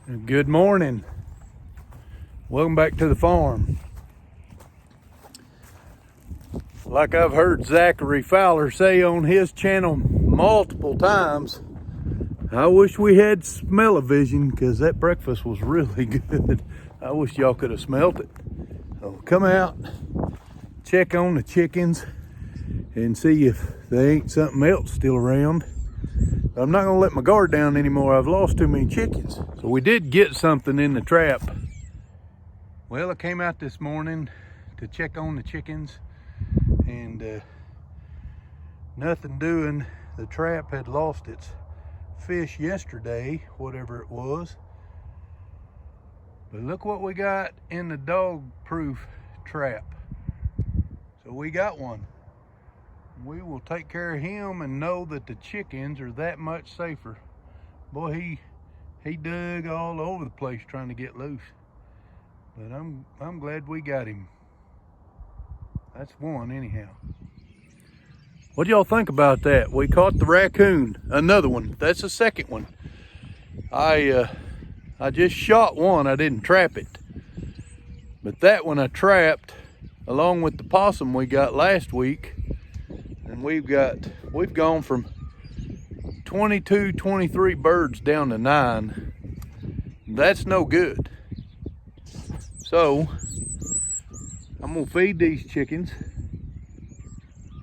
Good morning. Welcome back to the farm. Like I've heard Zachary Fowler say on his channel multiple times, I wish we had smell-o-vision because that breakfast was really good. I wish y'all could have smelt it. So come out, check on the chickens, and see if there ain't something else still around. I'm not gonna let my guard down anymore. I've lost too many chickens. So we did get something in the trap. Well, I came out this morning to check on the chickens and nothing doing. The trap had lost its fish yesterday, whatever it was. But look what we got in the dog-proof trap. So we got one. We will take care of him and know that the chickens are that much safer. Boy, he dug all over the place trying to get loose. But I'm glad we got him. That's one anyhow. What do y'all think about that? We caught the raccoon, another one. That's the second one. I just shot one, I didn't trap it. But that one I trapped along with the possum we got last week. And we've gone from 22, 23 birds down to 9. That's no good. So I'm gonna feed these chickens.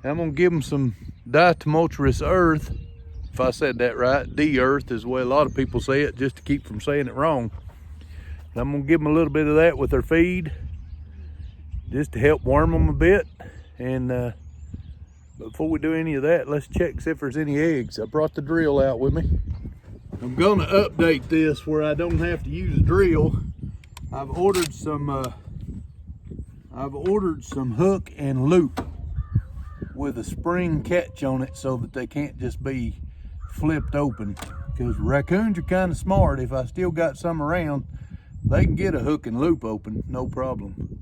I'm gonna give them some diatomaceous earth, if I said that right. D-earth is the way a lot of people say it, just to keep from saying it wrong. And I'm gonna give them a little bit of that with their feed, just to help worm them a bit. And before we do any of that, let's check see if there's any eggs. I brought the drill out with me. I'm gonna update this where I don't have to use a drill. I've ordered some hook and loop with a spring catch on it so that they can't just be flipped open. Because raccoons are kind of smart. If I still got some around, they can get a hook and loop open, no problem.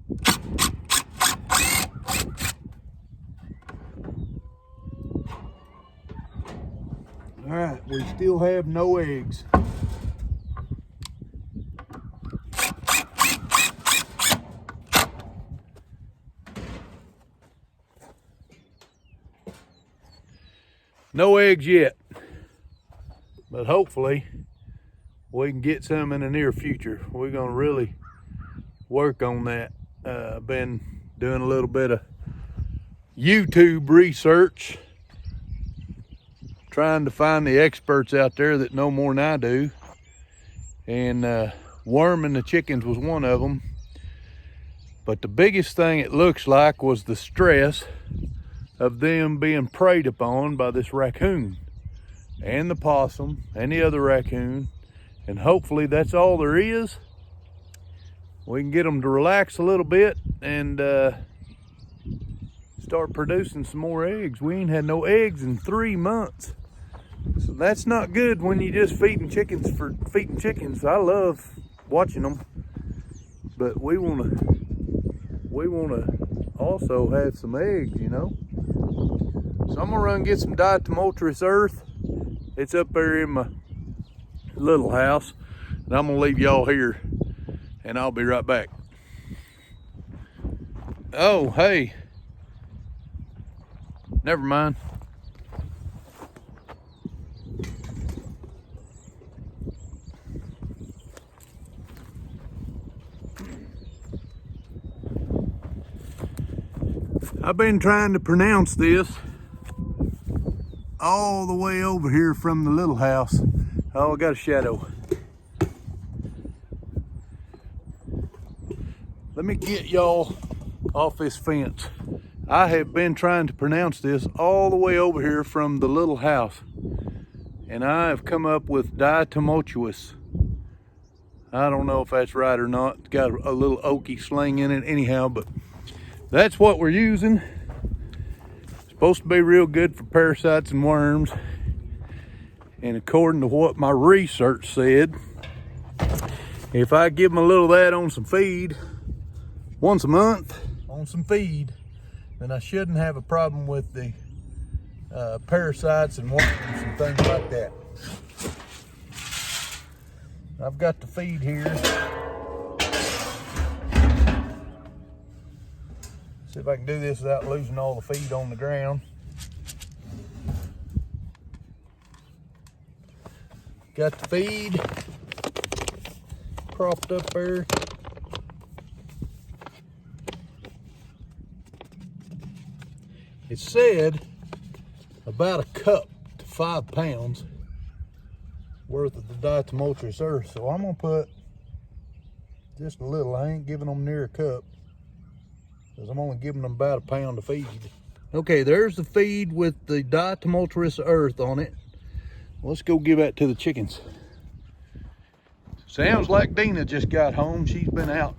All right, we still have no eggs. No eggs yet, but hopefully we can get some in the near future. We're gonna really work on that. I've been doing a little bit of YouTube research, trying to find the experts out there that know more than I do. And worming the chickens was one of them. But the biggest thing it looks like was the stress of them being preyed upon by this raccoon and the possum and the other raccoon. And hopefully that's all there is. We can get them to relax a little bit and start producing some more eggs. We ain't had no eggs in 3 months. So that's not good when you just feeding chickens for feeding chickens. I love watching them, but we wanna also have some eggs, you know. So I'm gonna run get some diatomaceous earth. It's up there in my little house, and I'm gonna leave y'all here, and I'll be right back. Oh, hey, never mind. I've been trying to pronounce this all the way over here from the little house. Oh, I got a shadow. Let me get y'all off this fence. I have been trying to pronounce this all the way over here from the little house, and I have come up with diatomaceous. I don't know if that's right or not. It's got a little oaky slang in it anyhow, but that's what we're using. It's supposed to be real good for parasites and worms. And according to what my research said, if I give them a little of that on some feed, once a month on some feed, then I shouldn't have a problem with the parasites and worms and things like that. I've got the feed here. See if I can do this without losing all the feed on the ground. Got the feed propped up there. It said about a cup to 5 pounds worth of the diatomaceous earth. So I'm gonna put just a little. I ain't giving them near a cup because I'm only giving them about a pound of feed. Okay, there's the feed with the diatomaceous earth on it. Let's go give that to the chickens. Sounds like Deanna just got home. She's been out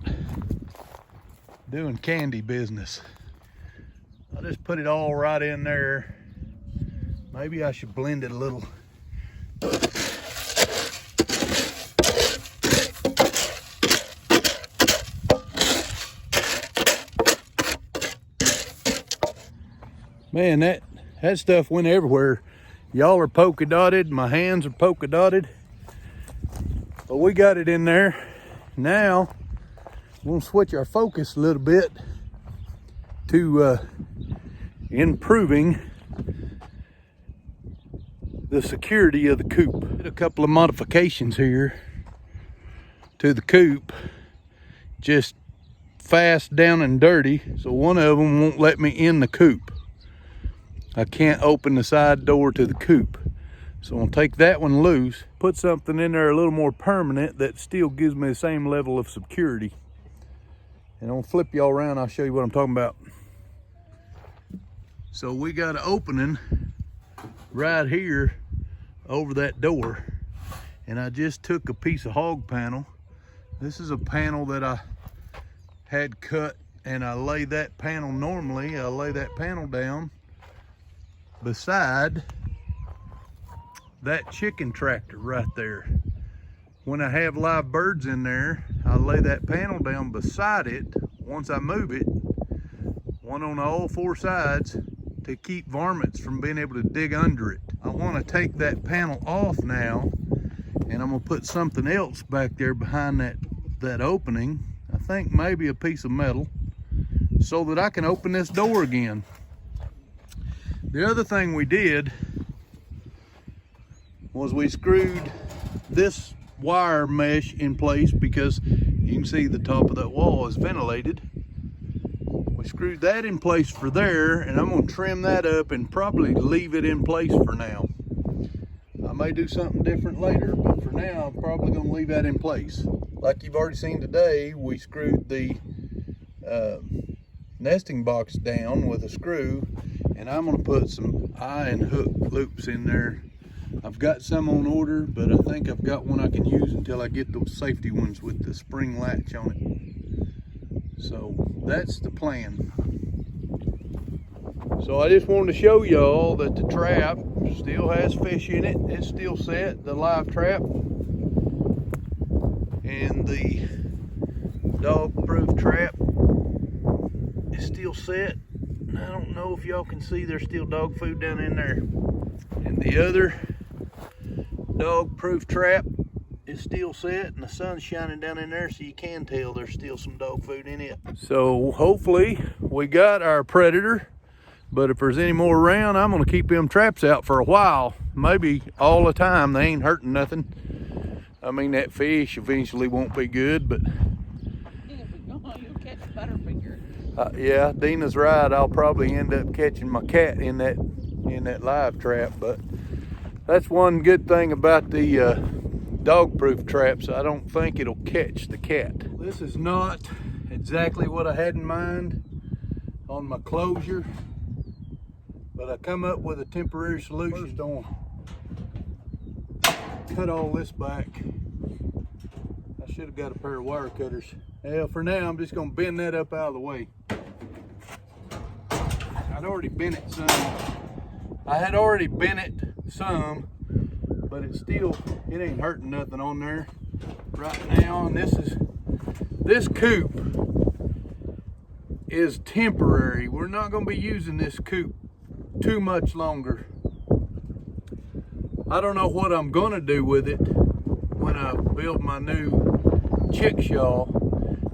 doing candy business. I'll just put it all right in there. Maybe I should blend it a little. Man, that stuff went everywhere. Y'all are polka dotted, my hands are polka dotted. But we got it in there. Now, we're gonna switch our focus a little bit to improving the security of the coop. Did a couple of modifications here to the coop, just fast, down and dirty. So one of them won't let me in the coop. I can't open the side door to the coop. So I'm gonna take that one loose, put something in there a little more permanent that still gives me the same level of security. And I'm gonna flip y'all around, I'll show you what I'm talking about. So we got an opening right here over that door. And I just took a piece of hog panel. This is a panel that I had cut, and I lay that panel normally, I lay that panel down beside that chicken tractor right there. When I have live birds in there, I lay that panel down beside it. Once I move it, one on all 4 sides to keep varmints from being able to dig under it. I want to take that panel off now, and I'm gonna put something else back there behind that opening. I think maybe a piece of metal, so that I can open this door again. The other thing we did was we screwed this wire mesh in place, because you can see the top of that wall is ventilated. We screwed that in place for there, and I'm gonna trim that up and probably leave it in place for now. I may do something different later, but for now, I'm probably gonna leave that in place. Like you've already seen today, we screwed the nesting box down with a screw, and I'm gonna put some eye and hook loops in there. I've got some on order, but I think I've got one I can use until I get those safety ones with the spring latch on it. So that's the plan. So I just wanted to show y'all that the trap still has fish in it. It's still set, the live trap. And the dog-proof trap is still set. I don't know if y'all can see, there's still dog food down in there. And the other dog-proof trap is still set, and the sun's shining down in there, so you can tell there's still some dog food in it. So hopefully we got our predator, but if there's any more around, I'm gonna keep them traps out for a while, maybe all the time. They ain't hurting nothing. I mean, that fish eventually won't be good, but you'll catch butterfinger. Yeah, Deanna's right. I'll probably end up catching my cat in that live trap, but that's one good thing about the dog-proof traps. I don't think it'll catch the cat. This is not exactly what I had in mind on my closure, but I come up with a temporary solution. First, on cut all this back. I should have got a pair of wire cutters. Well, for now, I'm just gonna bend that up out of the way. I'd already bent it some. I had already bent it some, but it ain't hurting nothing on there right now. And this coop is temporary. We're not gonna be using this coop too much longer. I don't know what I'm gonna do with it, when I build my new chickshaw,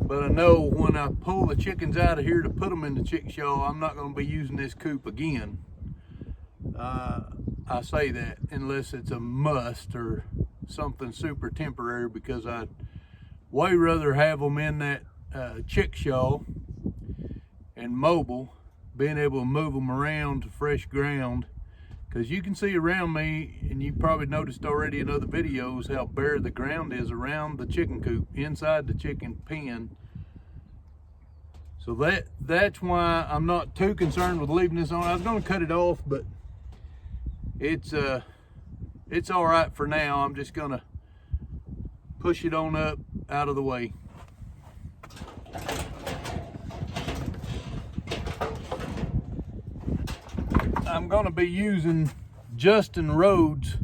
but I know when I pull the chickens out of here to put them in the chickshaw, I'm not going to be using this coop again. I say that unless it's a must or something super temporary, because I'd way rather have them in that chickshaw and mobile, being able to move them around to fresh ground. Because you can see around me, and you probably noticed already in other videos, how bare the ground is around the chicken coop, inside the chicken pen. So that's why I'm not too concerned with leaving this on. I was going to cut it off, but it's all right for now. I'm just going to push it on up out of the way. I'm going to be using Justin Rhodes'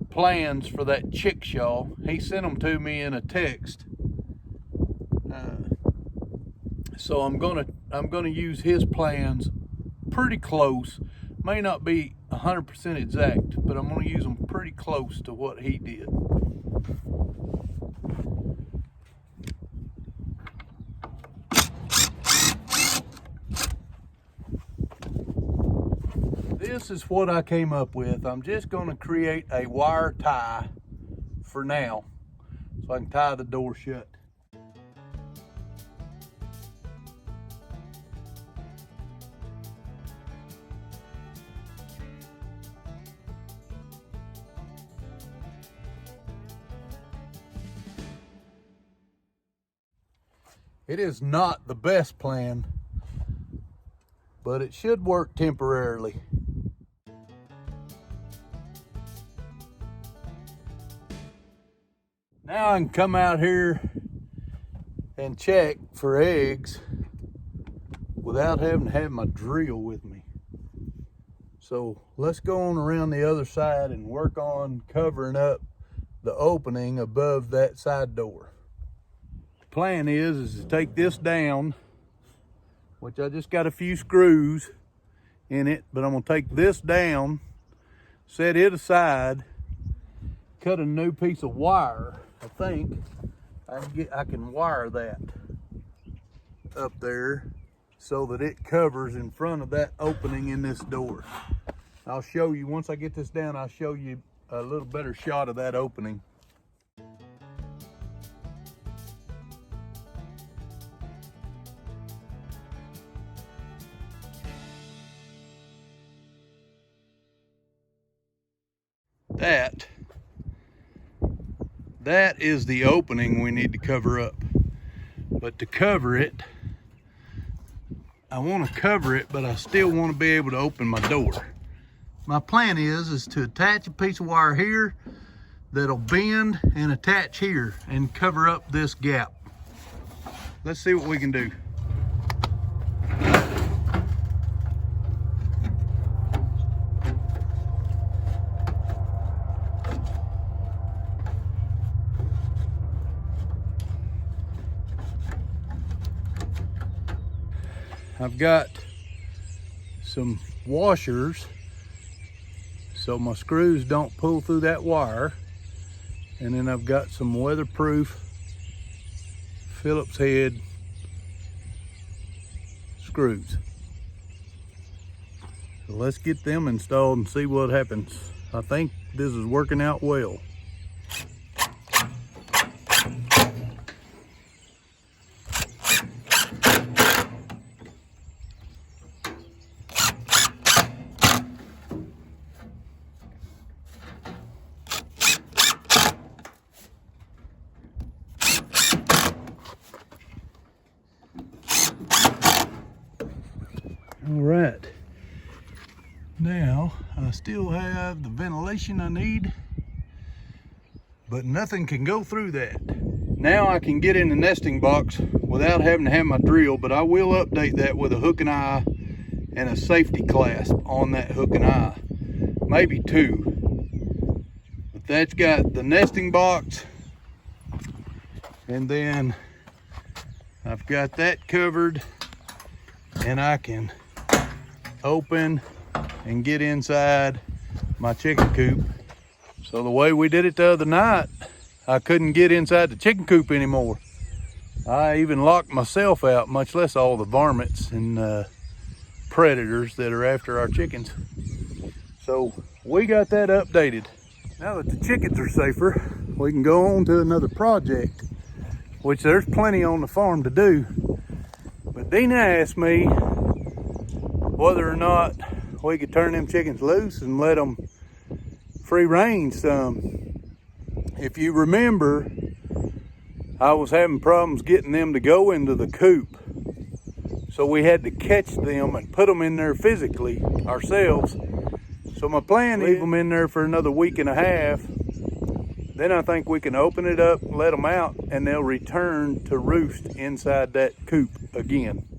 plans for that chickshaw. He sent them to me in a text. So I'm gonna use his plans pretty close. May not be 100% exact, but I'm gonna use them pretty close to what he did. This is what I came up with. I'm just gonna create a wire tie for now, so I can tie the door shut. It is not the best plan, but it should work temporarily. Now I can come out here and check for eggs without having to have my drill with me. So let's go on around the other side and work on covering up the opening above that side door. Plan is to take this down, which I just got a few screws in it, but I'm gonna take this down, set it aside, cut a new piece of wire. I think I can wire that up there so that it covers in front of that opening in this door. I'll show you, once I get this down, I'll show you a little better shot of that opening. That is the opening we need to cover up. But to cover it, I want to cover it, but I still want to be able to open my door. My plan is to attach a piece of wire here that'll bend and attach here and cover up this gap. Let's see what we can do. I've got some washers so my screws don't pull through that wire, and then I've got some weatherproof Phillips head screws. So let's get them installed and see what happens. I think this is working out well. All right, now I still have the ventilation I need, but nothing can go through that. Now I can get in the nesting box without having to have my drill, but I will update that with a hook and eye and a safety clasp on that hook and eye, maybe two. But that's got the nesting box, and then I've got that covered, and I can open and get inside my chicken coop. So the way we did it the other night, I couldn't get inside the chicken coop anymore. I even locked myself out, much less all the varmints and predators that are after our chickens. So we got that updated. Now that the chickens are safer, we can go on to another project, which there's plenty on the farm to do. But Deanna asked me whether or not we could turn them chickens loose and let them free range some. If you remember, I was having problems getting them to go into the coop. So we had to catch them and put them in there physically ourselves. So my plan is leave them in there for another week and a half. Then I think we can open it up, let them out, and they'll return to roost inside that coop again.